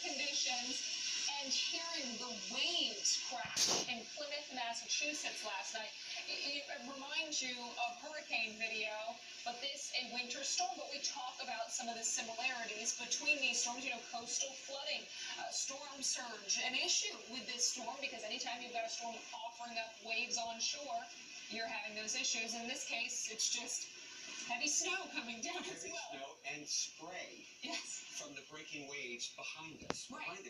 conditions and hearing the waves crash in Plymouth, Massachusetts last night. It reminds you of hurricane video, but this a winter storm. But we talk about some of the similarities between these storms. You know, coastal flooding, storm surge, an issue with this storm because anytime you've got a storm offering up waves on shore, you're having those issues. In this case, it's just heavy snow coming down as well. Heavy snow and spray Yes. from the breaking waves behind us. Right. Behind the